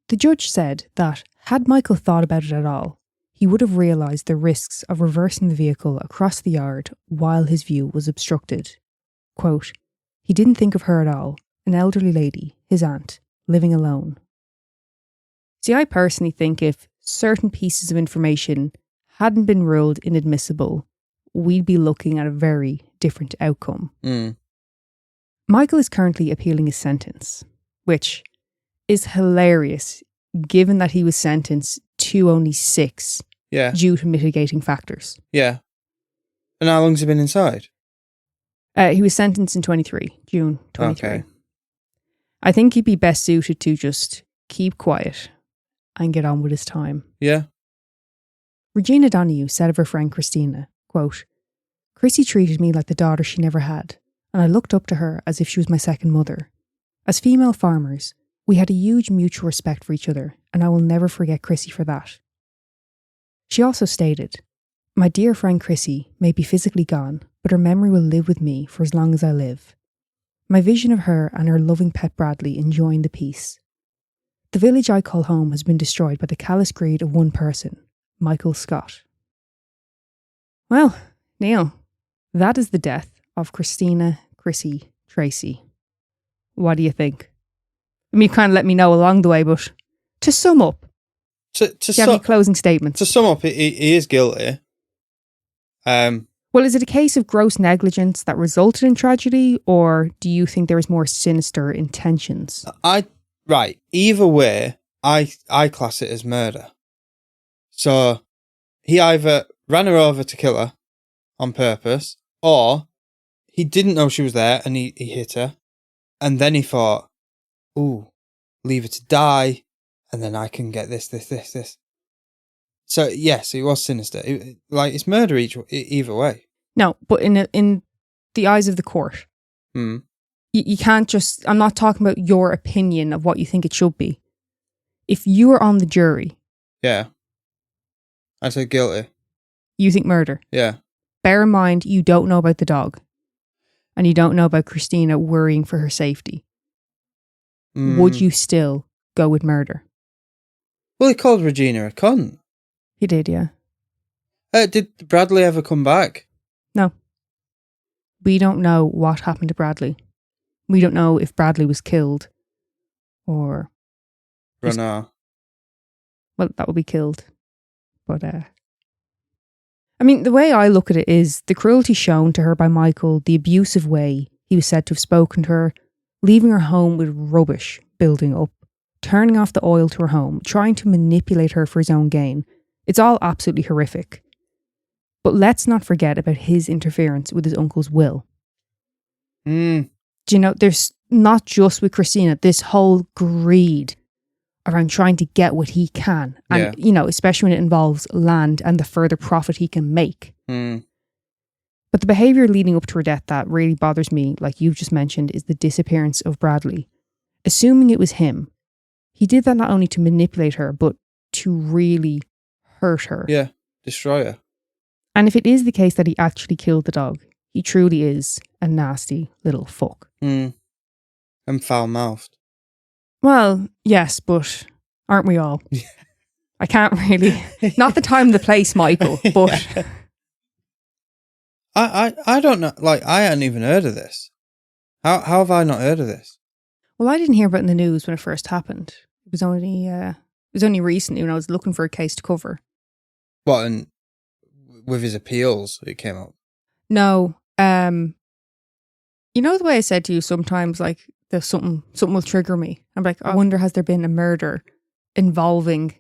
The judge said that had Michael thought about it at all, he would have realised the risks of reversing the vehicle across the yard while his view was obstructed. Quote, he didn't think of her at all, an elderly lady, his aunt, living alone. See, I personally think if certain pieces of information hadn't been ruled inadmissible, we'd be looking at a very different outcome. Michael is currently appealing his sentence, which is hilarious given that he was sentenced to only 6 due to mitigating factors. Yeah. And how long's he been inside? He was sentenced in June 23. Okay. I think he'd be best suited to just keep quiet and get on with his time. Yeah. Regina Donahue said of her friend Christina, quote, Chrissie treated me like the daughter she never had, and I looked up to her as if she was my second mother. As female farmers, we had a huge mutual respect for each other, and I will never forget Chrissie for that. She also stated, my dear friend Chrissie may be physically gone, but her memory will live with me for as long as I live. My vision of her and her loving pet Bradley enjoying the peace. The village I call home has been destroyed by the callous greed of one person, Michael Scott. Well, Neil, that is the death of Christina Chrissie Treacy. What do you think? I mean, you kind of let me know along the way, but to sum up, do you have any closing statements? To sum up, he is guilty. Well, is it a case of gross negligence that resulted in tragedy, or do you think there was more sinister intentions? Right. Either way, I class it as murder. So he either ran her over to kill her on purpose, or he didn't know she was there and he hit her. And then he thought, ooh, leave her to die and then I can get this. So, yes, it was sinister. It's murder either way. No, but in the eyes of the court, you can't just... I'm not talking about your opinion of what you think it should be. If you were on the jury... Yeah. I said guilty. You think murder. Yeah. Bear in mind, you don't know about the dog. And you don't know about Christina worrying for her safety. Would you still go with murder? Well, he called Regina a cunt. He did, yeah. Did Bradley ever come back? No. We don't know what happened to Bradley. We don't know if Bradley was killed or... Well, that would be killed. But, I mean, the way I look at it is the cruelty shown to her by Michael, the abusive way he was said to have spoken to her, leaving her home with rubbish building up, turning off the oil to her home, trying to manipulate her for his own gain. It's all absolutely horrific. But let's not forget about his interference with his uncle's will. Do you know, there's not just with Christina, this whole greed around trying to get what he can. And, you know, especially when it involves land and the further profit he can make. But the behaviour leading up to her death that really bothers me, like you've just mentioned, is the disappearance of Bradley. Assuming it was him, he did that not only to manipulate her, but to really hurt her. Yeah, destroy her. And if it is the case that he actually killed the dog, he truly is a nasty little fuck. And foul-mouthed. Well, yes, but aren't we all? I can't really... Not the time and the place, Michael, but... I don't know. Like, I hadn't even heard of this. How have I not heard of this? Well, I didn't hear about it in the news when it first happened. It was only recently when I was looking for a case to cover. What, and with his appeals, it came up? No. You know the way I said to you sometimes, like, there's something will trigger me. I'm like, I wonder, has there been a murder involving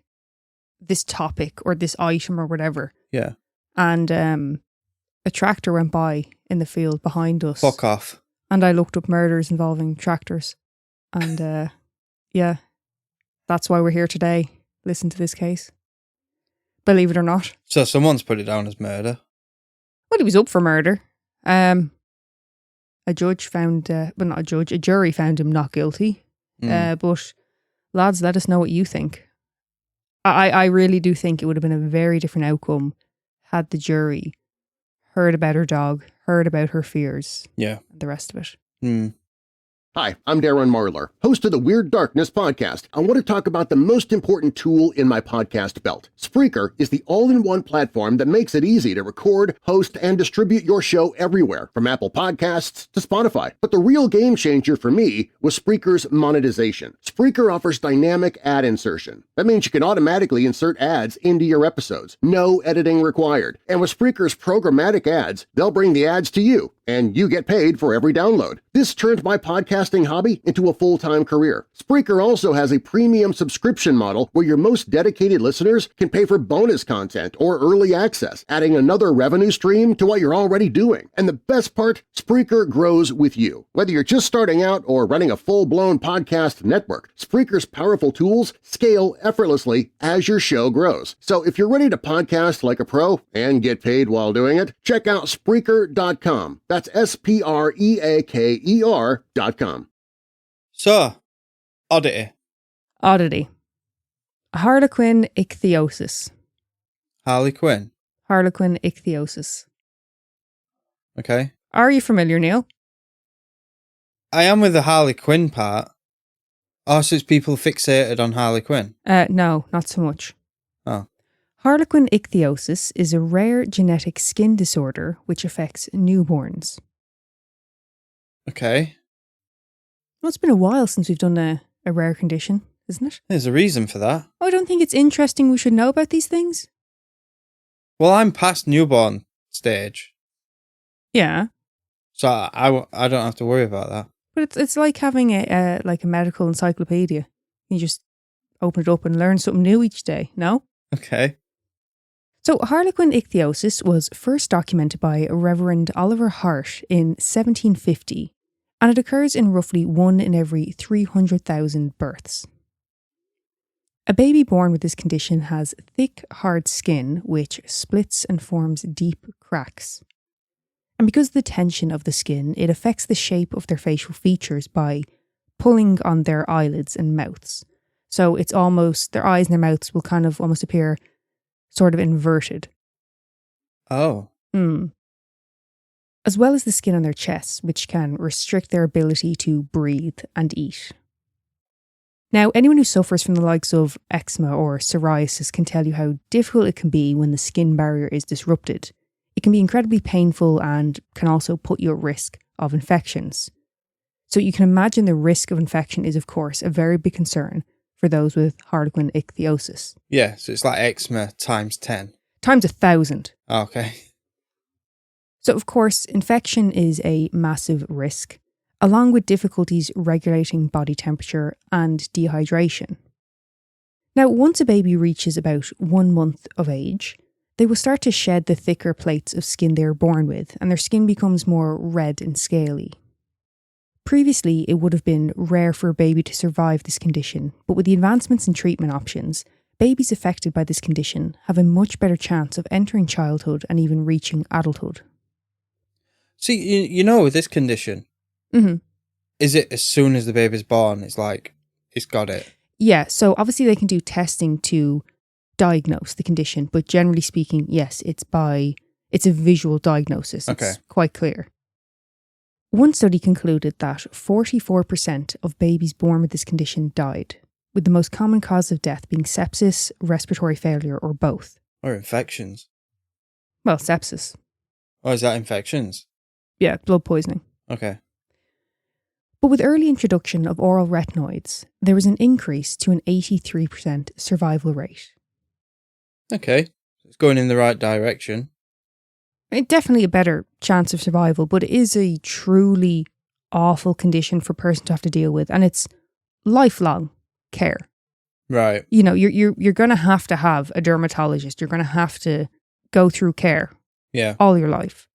this topic or this item or whatever? Yeah. And a tractor went by in the field behind us. Fuck off. And I looked up murders involving tractors. And yeah, that's why we're here today. Listen to this case. Believe it or not. So someone's put it down as murder. Well, he was up for murder. A judge found, a jury found him not guilty. But lads, let us know what you think. I really do think it would have been a very different outcome had the jury heard about her dog, heard about her fears. Yeah. And the rest of it. Hi, I'm Darren Marlar, host of the Weird Darkness podcast. I want to talk about the most important tool in my podcast belt. Spreaker is the all-in-one platform that makes it easy to record, host, and distribute your show everywhere, from Apple Podcasts to Spotify. But the real game changer for me was Spreaker's monetization. Spreaker offers dynamic ad insertion. That means you can automatically insert ads into your episodes. No editing required. And with Spreaker's programmatic ads, they'll bring the ads to you, and you get paid for every download. This turned my podcasting hobby into a full-time career. Spreaker also has a premium subscription model where your most dedicated listeners can pay for bonus content or early access, adding another revenue stream to what you're already doing. And the best part, Spreaker grows with you. Whether you're just starting out or running a full-blown podcast network, Spreaker's powerful tools scale effortlessly as your show grows. So if you're ready to podcast like a pro and get paid while doing it, check out Spreaker.com. That's Spreaker.com. So, Oddity. Oddity. Harlequin Ichthyosis. Harlequin. Harlequin Ichthyosis. Okay. Are you familiar, Neil? I am with the Harlequin part. Oh, so it's people fixated on Harlequin? No, not so much. Oh. Harlequin Ichthyosis is a rare genetic skin disorder which affects newborns. Okay. Well, it's been a while since we've done a rare condition, isn't it? There's a reason for that. Oh, I don't think it's interesting we should know about these things. Well, I'm past newborn stage. Yeah. So I don't have to worry about that. But it's like having a medical encyclopedia. You just open it up and learn something new each day, no? Okay. So Harlequin Ichthyosis was first documented by Reverend Oliver Hart in 1750, and it occurs in roughly 1 in every 300,000 births. A baby born with this condition has thick, hard skin which splits and forms deep cracks. And because of the tension of the skin, it affects the shape of their facial features by pulling on their eyelids and mouths. So it's almost, their eyes and their mouths will kind of almost appear sort of inverted. Oh. As well as the skin on their chests, which can restrict their ability to breathe and eat. Now, anyone who suffers from the likes of eczema or psoriasis can tell you how difficult it can be when the skin barrier is disrupted. It can be incredibly painful and can also put you at risk of infections. So you can imagine the risk of infection is, of course, a very big concern for those with Harlequin Ichthyosis. Yeah, so it's like eczema times 10. Times 1,000. Okay. So, of course, infection is a massive risk, along with difficulties regulating body temperature and dehydration. Now, once a baby reaches about 1 month of age, they will start to shed the thicker plates of skin they are born with, and their skin becomes more red and scaly. Previously, it would have been rare for a baby to survive this condition, but with the advancements in treatment options, babies affected by this condition have a much better chance of entering childhood and even reaching adulthood. See, you know, with this condition, is it as soon as the baby's born, it's like, it's got it? Yeah, so obviously they can do testing to diagnose the condition, but generally speaking, yes, it's a visual diagnosis. Okay. It's quite clear. One study concluded that 44% of babies born with this condition died, with the most common cause of death being sepsis, respiratory failure, or both. Or infections. Well, sepsis. Or is that infections? Yeah, blood poisoning. Okay. But with early introduction of oral retinoids, there was an increase to an 83% survival rate. Okay. It's going in the right direction. Definitely a better chance of survival, but it is a truly awful condition for a person to have to deal with, and it's lifelong care. Right. You know, you're going to have a dermatologist. You're going to have to go through care. Yeah. All your life.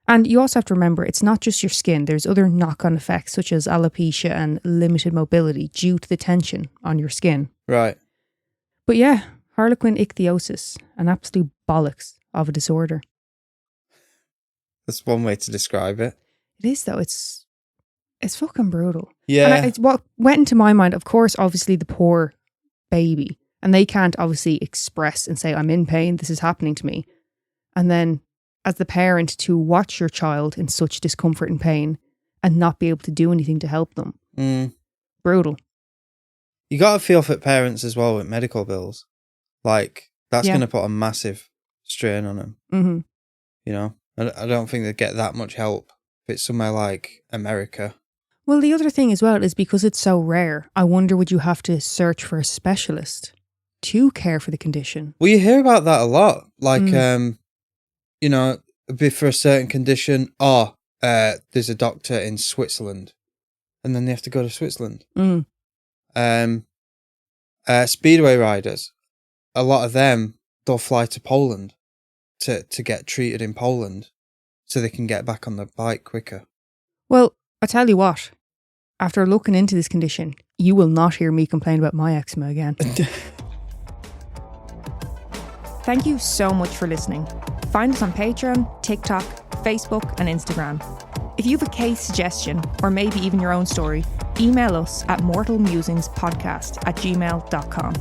And you also have to remember, it's not just your skin. There's other knock-on effects such as alopecia and limited mobility due to the tension on your skin. Right. But yeah, Harlequin Ichthyosis, an absolute bollocks of a disorder. That's one way to describe it. It is, though. It's fucking brutal. Yeah. And it's what went into my mind, of course, obviously the poor baby. And they can't obviously express and say, I'm in pain, this is happening to me. And then as the parent to watch your child in such discomfort and pain and not be able to do anything to help them. Brutal. You got to feel for parents as well with medical bills. Like, that's going to put a massive strain on them. Mm-hmm. You know, I don't think they'd get that much help if it's somewhere like America. Well, the other thing as well is because it's so rare, I wonder would you have to search for a specialist to care for the condition? Well, you hear about that a lot. Like, you know, for a certain condition, there's a doctor in Switzerland. And then they have to go to Switzerland. Speedway riders, a lot of them, they'll fly to Poland to get treated in Poland so they can get back on the bike quicker. Well, I tell you what, after looking into this condition, you will not hear me complain about my eczema again. Thank you so much for listening. Find us on Patreon, TikTok, Facebook and Instagram. If you have a case suggestion or maybe even your own story, email us at mortalmusingspodcast@gmail.com.